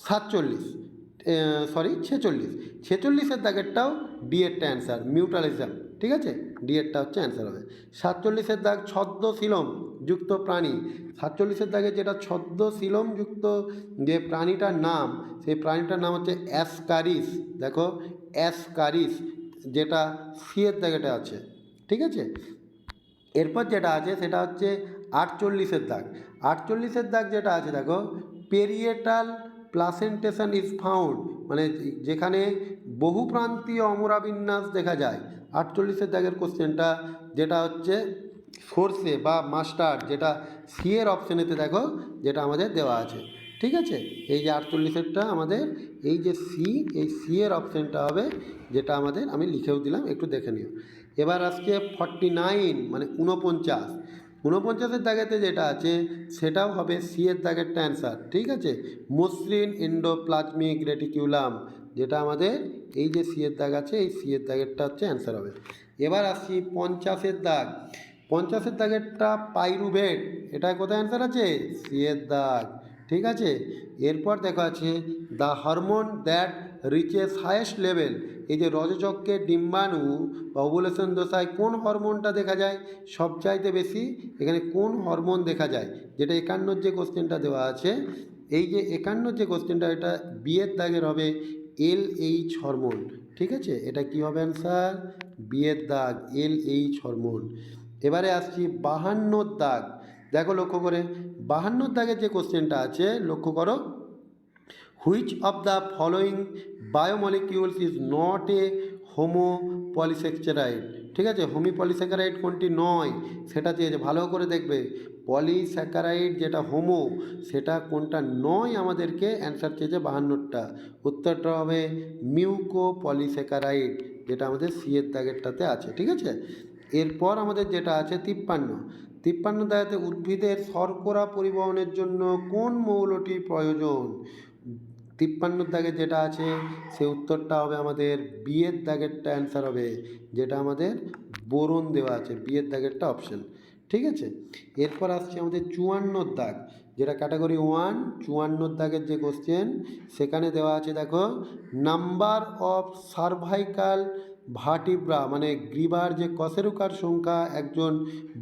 46-এর দাগেরটাও ডি এরটা অ্যান্সার, মিউটালিজম। ঠিক আছে, ডি এরটা হচ্ছে অ্যান্সার হবে। 47-এর দাগ ছদ্মশিলম যুক্ত প্রাণী, 47-এর দাগে যেটা ছদ্মশিলম যুক্ত যে প্রাণীটার নাম, সেই প্রাণীটার নাম হচ্ছে অ্যাসকারিস। দেখো অ্যাসকারিস, যেটা সি এর দাগেটা আছে। ঠিক আছে, এরপর যেটা আছে সেটা হচ্ছে 48-এর দাগ, 48-এর দাগ যেটা আছে দেখো পেরিয়েটাল প্লাসেন্টেশন ইজ ফাউন্ড, মানে যেখানে বহুপ্রান্তীয় অমরাবিন্যাস দেখা যায়। 48-এর দাগের কোশ্চেনটা যেটা হচ্ছে সর্ষে বা মাস্টার্ড, যেটা সি এর অপশানেতে দেখো যেটা আমাদের দেওয়া আছে। ঠিক আছে, এই যে 48-এরটা আমাদের এই যে সি, এই সি এর অপশানটা হবে, যেটা আমাদের আমি লিখেও দিলাম, একটু দেখে নিও। এবার আজকে 49 মানে 49-এর দাগেতে যেটা আছে সেটাও হবে সি এর দাগেরটা অ্যান্সার। ঠিক আছে, মসৃণ এন্ডোপ্লাজমিক রেটিকুলাম, যেটা আমাদের এই যে সি এর দাগ আছে এই সি এর দাগেরটা হচ্ছে অ্যান্সার হবে। এবার আসছি 50-এর দাগ, 50-এর দাগেরটা পাইরুভেট, এটা কোথায় অ্যান্সার আছে, সি এর দাগ। ঠিক আছে, এরপর দেখা আছে the hormone that reaches highest level, এই যে রজচক্রের ডিম্বাণু বা ওভুলেশন দশায় কোন হরমোনটা দেখা যায় সবচাইতে বেশি, এখানে কোন হরমোন দেখা যায়, যেটা 51 যে কোশ্চেনটা দেওয়া আছে, এই যে 51 যে কোশ্চেনটা, এটা বিয়ের দাগের হবে LH হরমোন। ঠিক আছে, এটা কি হবে অ্যান্সার? বিয়ের দাগ LH হরমোন। এবারে আসছি 52 দাগ। দেখো লক্ষ্য করে 52 দাগের যে কোশ্চেনটা আছে লক্ষ্য করো, which of the following biomolecules is not a homopolysaccharide. ঠিক আছে, হোমিপলিস্যাকারাইড কোনটি নয় সেটা চেয়েছে, ভালো করে দেখবে। পলিস্যাকারাইড যেটা হোমো সেটা কোনটা নয়, আমাদেরকে অ্যান্সার চেয়েছে 52টা। উত্তরটা হবে মিউকোপলিস্যাকারাইড, যেটা আমাদের সিয়ের দাগেরটাতে আছে। ঠিক আছে, এরপর আমাদের যেটা আছে 53 দাগেতে উদ্ভিদের শর্করা পরিবহনের জন্য কোন মৌলটি প্রয়োজন। 53 দাগে যেটা আছে সে উত্তরটা হবে আমাদের বিয়ের দাগেরটা অ্যান্সার হবে, যেটা আমাদের বোরন দেওয়া আছে, বিয়ের দাগেরটা অপশন। ঠিক আছে, এরপর আসছে আমাদের 54 দাগ, যেটা ক্যাটাগরি 1। 54 দাগের যে কোশ্চেন সেখানে দেওয়া আছে, দেখো, নাম্বার অফ সার্ভাইকাল ভার্টিব্রা, মানে গ্রীবার যে কশেরুকার সংখ্যা একজন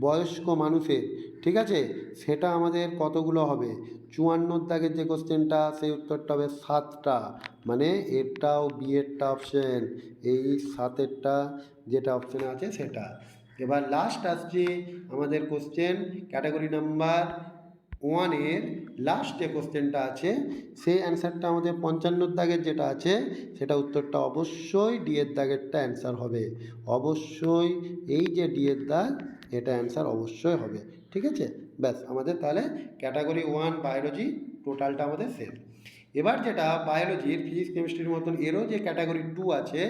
বয়স্ক মানুষের, ঠিক আছে, সেটা আমাদের কতগুলো হবে। 54 দাগের যে কোশ্চেনটা সেই উত্তরটা হবে 7টা, মানে এরটাও বিয়েরটা অপশন, এই 7এরটা যেটা অপশানে আছে সেটা। এবার লাস্ট আসছে আমাদের কোশ্চেন ক্যাটাগরি নাম্বার 1-এর লাস্ট যে কোশ্চেনটা আছে সেই অ্যান্সারটা আমাদের 55 দাগের যেটা আছে সেটা উত্তরটা অবশ্যই ডি এর দাগেরটা অ্যান্সার হবে, অবশ্যই এই যে ডি এর দাগ এটা অ্যান্সার অবশ্যই হবে। ঠিক আছে, ব্যাস আমাদের তাহলে ক্যাটাগরি 1 বায়োলজি টোটালটা আমাদের শেষ। এবার যেটা বায়োলজির ফিজিক্স কেমিস্ট্রির মতন এরও যে ক্যাটাগরি 2 আছে,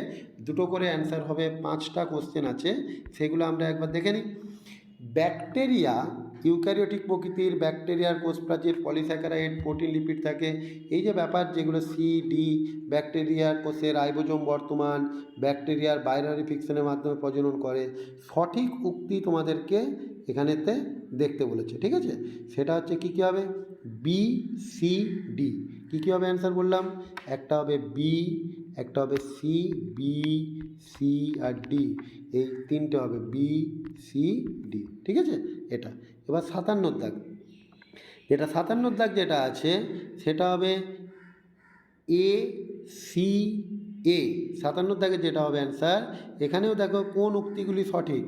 দুটো করে অ্যান্সার হবে, 5টা কোশ্চেন আছে, সেগুলো আমরা একবার দেখে নিই। ব্যাকটেরিয়া ইউক্যারিওটিক প্রকৃতির, ব্যাকটেরিয়ার কোষ প্রাচীর পলিস্যাকারাইড প্রোটিন লিপিড থাকে, এই যে ব্যাপার যেগুলো CD, ব্যাকটেরিয়ার কোষের রাইবোজোম বর্তমান, ব্যাকটেরিয়ার বাইনারি ফিকশনের মাধ্যমে প্রজনন করে, সঠিক উক্তি তোমাদেরকে এখানেতে দেখতে বলেছে। ঠিক আছে, সেটা হচ্ছে কী কী হবে, BCD। কী কী হবে অ্যান্সার বললাম, একটা হবে বি, একটা হবে সি, বি, সি আর ডি, এই তিনটে হবে BCD। ঠিক আছে, এটা। এবার 57 দাগ, যেটা 57 দাগ যেটা আছে সেটা হবে ACA। 57 দাগে যেটা হবে অ্যান্সার, এখানেও দেখো কোন উক্তিগুলি সঠিক।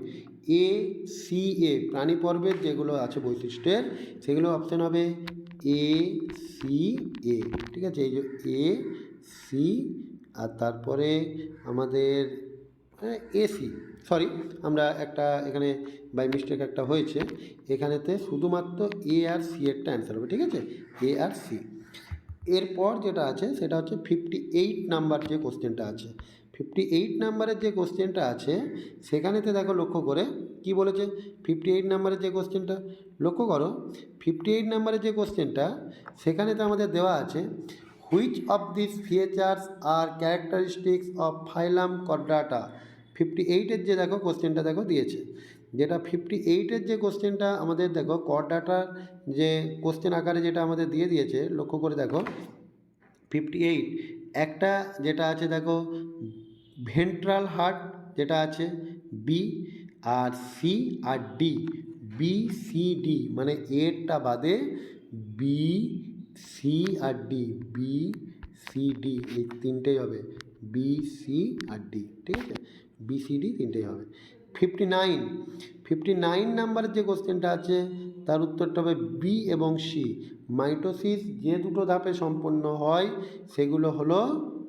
ACA প্রাণী পর্বের যেগুলো আছে বৈশিষ্ট্যের সেগুলো অপশান হবে ACA। ঠিক আছে, এই যে AC আর তারপরে আমাদের AC, সরি আমরা একটা এখানে বাই মিস্টেক একটা হয়েছে, এখানেতে শুধুমাত্র A আর C এরটা অ্যান্সার হবে। ঠিক আছে, A আর C। এরপর যেটা আছে সেটা হচ্ছে 58 নাম্বার যে কোশ্চেনটা আছে, 58 নাম্বারের যে কোশ্চেনটা আছে সেখানেতে দেখো লক্ষ্য করে কি বলেছে। 58 নাম্বারের যে কোশ্চেনটা লক্ষ্য করো, 58 নাম্বারের যে কোশ্চেনটা সেখানেতে আমাদের দেওয়া আছে, which of this features are characteristics of phylum chordata. 58-এর যে দেখো কোশ্চেনটা দেখো দিয়েছে, যেটা 58-এর যে কোশ্চেনটা আমাদের দেখো কর্ডাটার যে কোশ্চেন আকারে যেটা আমাদের দিয়ে দিয়েছে, লক্ষ্য করে দেখো 58 একটা যেটা আছে দেখো ভেন্ট্রাল হার্ট যেটা আছে বি, আর সি আর ডি, BCD, মানে এরটা বাদে বি, সি আর ডি, BCD এই তিনটেই হবে, BC আর ডি। ঠিক আছে, BCD তিনটেই হবে। 59 নাম্বারের যে কোশ্চেনটা আছে তার উত্তরটা হবে বি এবং সি। মাইটোসিস যে দুটো ধাপে সম্পন্ন হয় সেগুলো হলো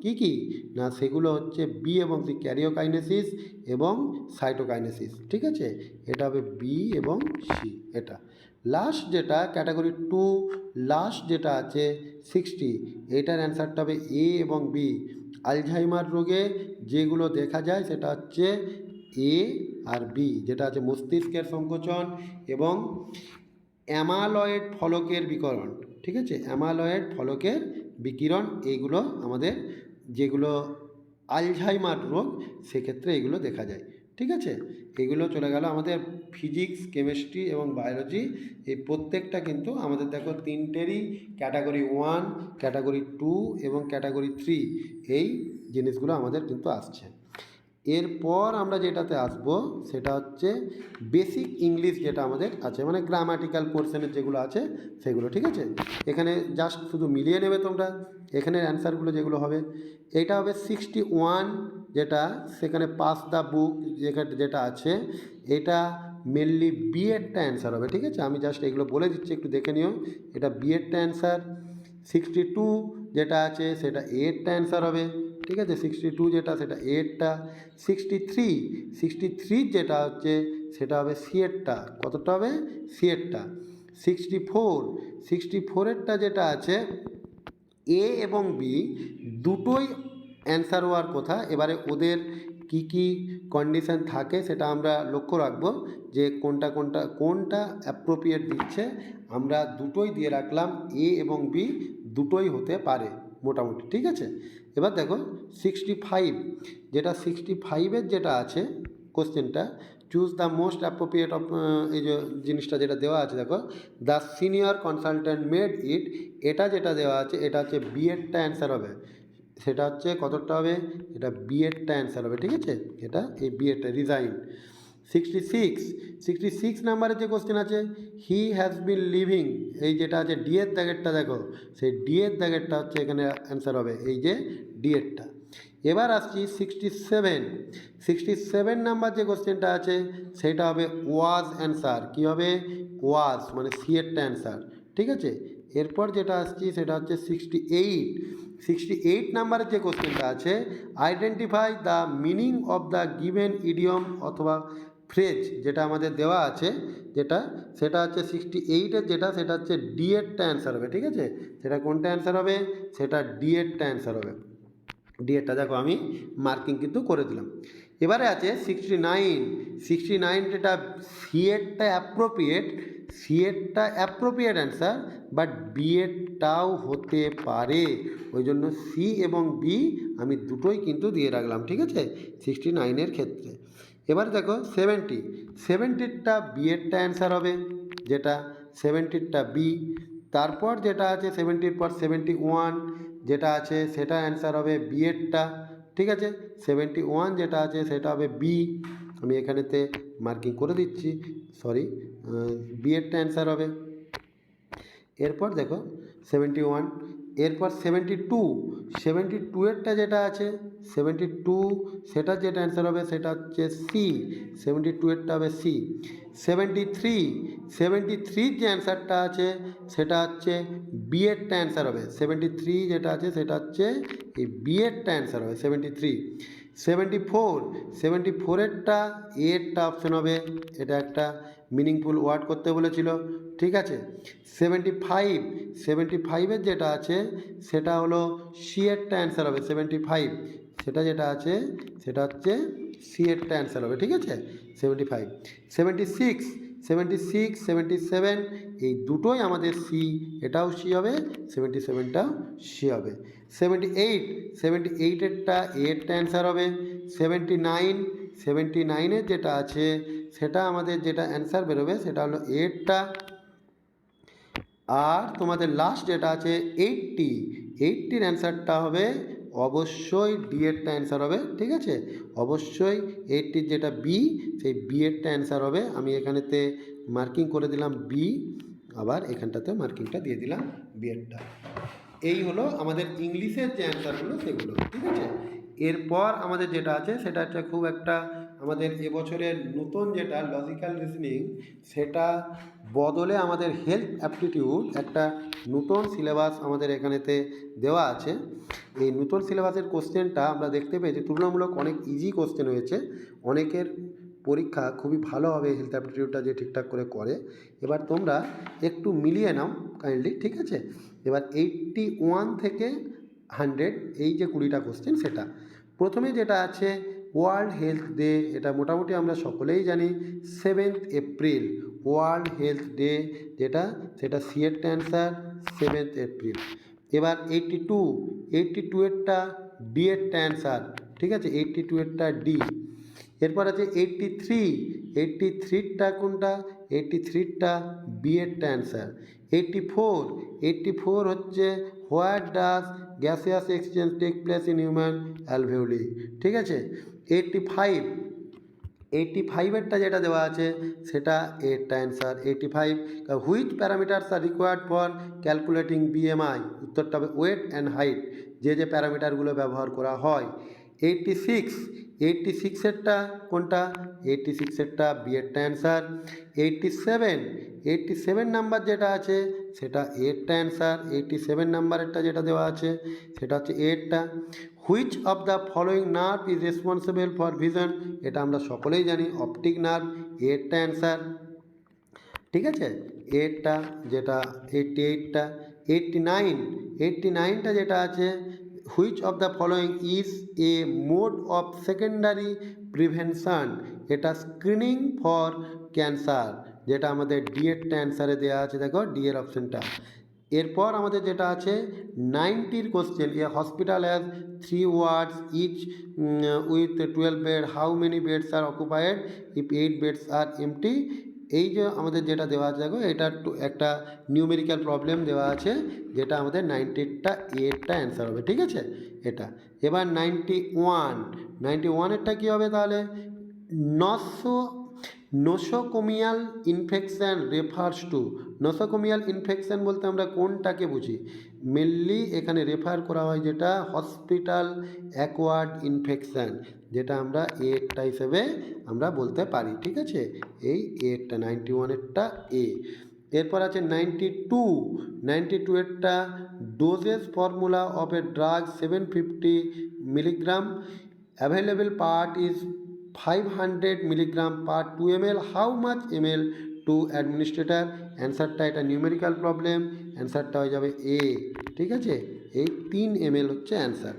কি কি না, সেগুলো হচ্ছে বি এবং সি, ক্যারিওকাইনেসিস এবং সাইটোকাইনেসিস। ঠিক আছে, এটা হবে বি এবং সি। এটা লাস্ট যেটা ক্যাটাগরি 2 লাস্ট যেটা আছে 60, এটার অ্যান্সারটা হবে এ এবং বি। আলঝাইমার রোগে যেগুলো দেখা যায় সেটা হচ্ছে এ আর বি, যেটা আছে মস্তিষ্কের সংকোচন এবং অ্যামালয়েড ফলকের বিকিরণ। ঠিক আছে, অ্যামালয়েড ফলকের বিকিরণ, এইগুলো আমাদের যেগুলো আলঝাইমার রোগ সেক্ষেত্রে এগুলো দেখা যায়। ঠিক আছে, এগুলো চলে গেল আমাদের ফিজিক্স, কেমিস্ট্রি এবং বায়োলজি, এই প্রত্যেকটা কিন্তু আমাদের দেখো তিনটেরই ক্যাটাগরি 1, ক্যাটাগরি 2 এবং ক্যাটাগরি 3 এই জিনিসগুলো আমাদের কিন্তু আসছে। এরপর আমরা যেটাতে আসব সেটা হচ্ছে বেসিক ইংলিশ, যেটা আমাদের আছে মানে গ্রামাটিক্যাল পোর্শনের যেগুলো আছে সেগুলো, ঠিক আছে। এখানে জাস্ট শুধু মিলিয়ে নেবে তোমরা এখানের অ্যান্সারগুলো যেগুলো হবে। এইটা হবে 61, যেটা সেখানে পাস দ্য বুক যেটা আছে এটা মেনলি বি এরটা অ্যান্সার হবে, ঠিক আছে। আমি জাস্ট এগুলো বলে দিচ্ছি, একটু দেখে নিও। এটা বি এরটা অ্যান্সার। 62 যেটা আছে সেটা এরটা অ্যান্সার হবে, ঠিক আছে। 62 যেটা সেটা এরটা। 63 যেটা হচ্ছে সেটা হবে সি এরটা। কতটা হবে? সি এরটা। 64 যেটা আছে এ এবং বি দুটোই অ্যান্সার হওয়ার কথা। এবারে ওদের কি কি কন্ডিশন থাকে সেটা আমরা লক্ষ্য রাখবো, যে কোনটা অ্যাপ্রোপ্রিয়েট দিচ্ছে। আমরা দুটোই দিয়ে রাখলাম, এ এবং বি দুটোই হতে পারে মোটামুটি, ঠিক আছে। এবার দেখো 65, যেটা 65-এর যেটা আছে কোশ্চেনটা, choose the most appropriate of, এই যে জিনিসটা যেটা দেওয়া আছে দেখো, the senior consultant made it, এটা যেটা দেওয়া আছে এটা হচ্ছে বি এরটা অ্যান্সার হবে। সেটা হচ্ছে কতটা হবে? এটা বি এরটা অ্যান্সার হবে, ঠিক আছে। এটা এই বি এরটা রিজাইন। 66 নাম্বারের যে কোশ্চেন আছে, হি হ্যাজ বিন লিভিং, এই যেটা আছে ডি এর দাগেরটা দেখো, সেই ডি এর দাগেরটা হচ্ছে এখানে অ্যান্সার হবে, এই যে ডি এরটা। এবার আসছি 67 নাম্বার যে কোশ্চেনটা আছে সেটা হবে ওয়াজ অ্যান্সার। কী হবে? ওয়াজ মানে সি এরটা অ্যান্সার, ঠিক আছে। এরপর যেটা আসছি সেটা হচ্ছে 68 নাম্বারের যে কোশ্চেনটা আছে, identify the meaning of the given idiom অথবা ফ্রেজ, যেটা আমাদের দেওয়া আছে সেটা হচ্ছে 68-এর যেটা সেটা হচ্ছে ডি এরটা অ্যান্সার হবে, ঠিক আছে। সেটা কোনটা অ্যান্সার হবে? সেটা ডি এরটা অ্যান্সার হবে। ডি এরটা দেখো আমি মার্কিং কিন্তু করে দিলাম। এবারে আছে 69 যেটা সি এরটা অ্যাপ্রোপ্রিয়েট অ্যান্সার, বাট বি এরটাও হতে পারে, ওই জন্য সি এবং বি আমি দুটোই কিন্তু দিয়ে রাখলাম, ঠিক আছে 69-এর ক্ষেত্রে। এবার দেখো 70টা বি এরটা অ্যান্সার হবে, যেটা 70টা বি। তারপর যেটা আছে 70-র পর 71 যেটা আছে সেটা অ্যান্সার হবে বি এরটা, ঠিক আছে। 71 যেটা আছে সেটা হবে বি, আমি এখানেতে মার্কিং করে দিচ্ছি, সরি, বি এরটা অ্যান্সার হবে। এরপর দেখো 71, এরপর 72 এরটা যেটা আছে 72 সেটা যেটা অ্যান্সার হবে সেটা হচ্ছে সি, 72 এরটা হবে সি। 73 যে অ্যান্সারটা আছে সেটা হচ্ছে বি এরটা অ্যান্সার হবে, 73 যেটা আছে সেটা হচ্ছে এই বি এরটা অ্যান্সার হবে 73। 74 এরটা এরটা অপশন হবে, এটা একটা মিনিংফুল ওয়ার্ড করতে বলেছিল, ঠিক আছে। 75-এর যেটা আছে সেটা হলো সি এরটা অ্যান্সার হবে 75, সেটা যেটা আছে সেটা হচ্ছে সি এরটা অ্যান্সার হবে, ঠিক আছে 75। 77 এই দুটোই আমাদের সি, এটাও সি হবে, 77টাও সি হবে। 78-এরটা এরটা অ্যান্সার হবে। 79-এর যেটা আছে সেটা আমাদের যেটা অ্যান্সার বেরোবে সেটা হলো এরটা। আর তোমাদের লাস্ট যেটা আছে 80-এর অ্যান্সারটা হবে অবশ্যই ডি এরটা অ্যান্সার হবে, ঠিক আছে। অবশ্যই 80-র যেটা বি সেই বি এরটা অ্যান্সার হবে, আমি এখানেতে মার্কিং করে দিলাম বি, আবার এখানটাতে মার্কিংটা দিয়ে দিলাম বি এরটা। এই হলো আমাদের ইংলিশের যে অ্যান্সারগুলো সেগুলো, ঠিক আছে। এরপর আমাদের যেটা আছে সেটা হচ্ছে খুব একটা আমাদের এবছরের নতুন যেটা লজিক্যাল রিজনিং, সেটা বদলে আমাদের হেলথ অ্যাপটিটিউড একটা নতুন সিলেবাস আমাদের এখানেতে দেওয়া আছে। এই নতুন সিলেবাসের কোশ্চেনটা আমরা দেখতে পেয়েছি তুলনামূলক অনেক ইজি কোশ্চেন হয়েছে, অনেকের পরীক্ষা খুবই ভালো হবে হেলথ অ্যাপটিটিউডটা যে ঠিকঠাক করে। এবার তোমরা একটু মিলিয়ে নাও কাইন্ডলি, ঠিক আছে। এবার 81 থেকে 100 এই যে 20টা কোশ্চেন, সেটা প্রথমে যেটা আছে ওয়ার্ল্ড হেলথ ডে, এটা মোটামুটি আমরা সকলেই জানি 7 এপ্রিল ওয়ার্ল্ড হেলথ ডে, যেটা সেটা সি এরটা অ্যান্সার 7 এপ্রিল। এবার 82-এরটা ডি এরটা অ্যান্সার, ঠিক আছে 82-এরটা ডি। এরপর আছে 83-টা কোনটা? 83-টা বি এরটা অ্যান্সার। 84 হচ্ছে what does gaseous exchange take place in human alveoli, ঠিক আছে। এইটটি ফাইভেরটা যেটা দেওয়া আছে সেটা এরটা answer 85। Which parameters are required for calculating BMI, উত্তরটা হবে ওয়েট অ্যান্ড হাইট, যে প্যারামিটারগুলো ব্যবহার করা হয়। 86এরটা কোনটা? 86এরটা বিয়েরটা অ্যান্সার। 87 নাম্বার যেটা আছে সেটা এরটা অ্যান্সার। 87 নাম্বারেরটা যেটা দেওয়া আছে সেটা হচ্ছে এরটা। Which of the following nerve is responsible for vision, এটা আমরা সকলেই জানি অপটিক নার্ভ, এরটা অ্যান্সার। ঠিক আছে, এরটা যেটা 88টা। 89টা যেটা আছে, which of the following is a mode of secondary prevention, এটা স্ক্রিনিং ফর ক্যান্সার, যেটা আমাদের ডি এরটা অ্যান্সারে দেওয়া আছে, দেখো ডি এর অপশানটা। এরপর আমাদের যেটা আছে 90 question, a hospital has 3 wards each with 12 bed, how many beds are occupied if 8 beds are empty. এই যে আমাদের যেটা দেওয়া আছে দেখো, এটা একটা নিউমেরিক্যাল প্রবলেম দেওয়া আছে, যেটা আমাদের 90টা এরটা অ্যান্সার হবে। ঠিক আছে, এটা। এবার 91এরটা কী হবে তাহলে? Nosocomial infection refers to, nosocomial infection বলতে আমরা কোনটাকে বুঝি? মেনলি এখানে রেফার করা হয় যেটা হসপিটাল অ্যাকোয়ার্ড ইনফেকশান, যেটা আমরা এরটা হিসেবে আমরা বলতে পারি। ঠিক আছে, এই এরটা 91এরটা এ। এরপর আছে 92এরটা doses formula of a drug 750 milligram, available part is 500 milligram per 2 ml, how much ml to administrator. অ্যান্সারটা এটা নিউমেরিক্যাল প্রবলেম, অ্যান্সারটা হয়ে যাবে এ। ঠিক আছে, এই 3 ml হচ্ছে অ্যান্সার।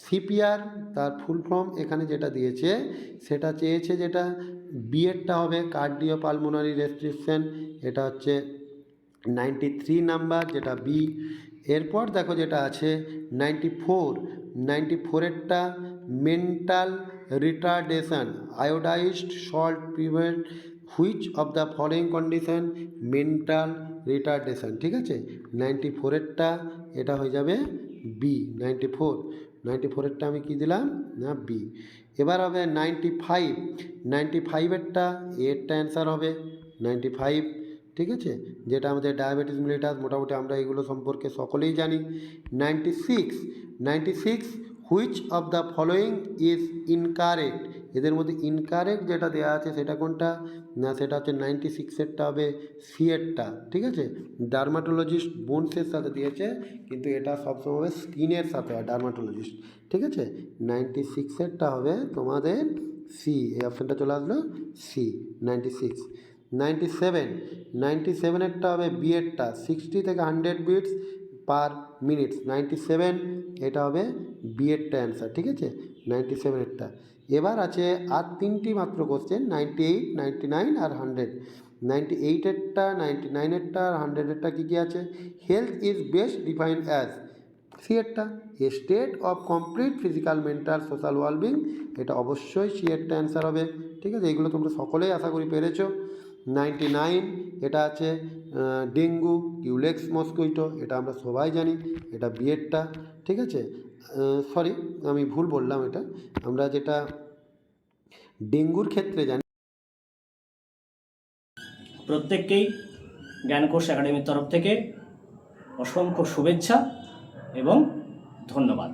সিপিআর তার ফুল ফর্ম এখানে যেটা দিয়েছে সেটা চেয়েছে, যেটা বিএডটা হবে কার্ডিওপালমোনারি রেস্ট্রিকশন, এটা হচ্ছে 93 নাম্বার, যেটা বি। এরপর দেখো যেটা আছে 94এরটা mental retardation, iodised salt prevent which of the following condition, mental retardation. ঠিক আছে, 94এরটা এটা হয়ে যাবে বি। 94এরটা আমি কি দিলাম না, বি। এবার হবে 95এরটা এরটা অ্যান্সার হবে 95। ঠিক আছে, যেটা আমাদের ডায়াবেটিস মিলিটাস, মোটামুটি আমরা এগুলো সম্পর্কে সকলেই জানি। 96 which of the following is incorrect, এদের মধ্যে ইনকারেক্ট যেটা দেওয়া আছে সেটা কোনটা না, সেটা হচ্ছে 96এরটা হবে সি এরটা। ঠিক আছে, ডার্মাটোলজিস্ট বোনসের সাথে দিয়েছে, কিন্তু এটা সবসময় হবে স্কিনের সাথে হয়, ডার্মাটোলজিস্ট। ঠিক আছে, 96এরটা হবে তোমাদের সি, এই অপশানটা চলে আসলো সি, 96। 97এরটা হবে বিএডটা, 60 থেকে 100 বিটস পার মিনিট, 97 এটা হবে বিএডটা অ্যান্সার। ঠিক আছে, 97এরটা। এবার আছে আর 3টি মাত্র কোশ্চেন, 98, 99 আর 100। 98এরটা, 99এরটা আর 100এরটা কী কী আছে? Health is best defined as, C এরটা a state of complete physical mental social wellbeing, এটা অবশ্যই সি এরটা অ্যান্সার হবে। ঠিক আছে, এগুলো তোমরা সকলেই আশা করি পেরেছো। 99 এটা আছে ডেঙ্গু কিউলেক্স মস্কুইটো, এটা আমরা সবাই জানি, এটা বিএডটা। ঠিক আছে, সরি আমি ভুল বললাম, এটা আমরা যেটা ডেঙ্গুর ক্ষেত্রে জানি। প্রত্যেককেই জ্ঞানকোষ একাডেমির তরফ থেকে অসংখ্য শুভেচ্ছা এবং ধন্যবাদ।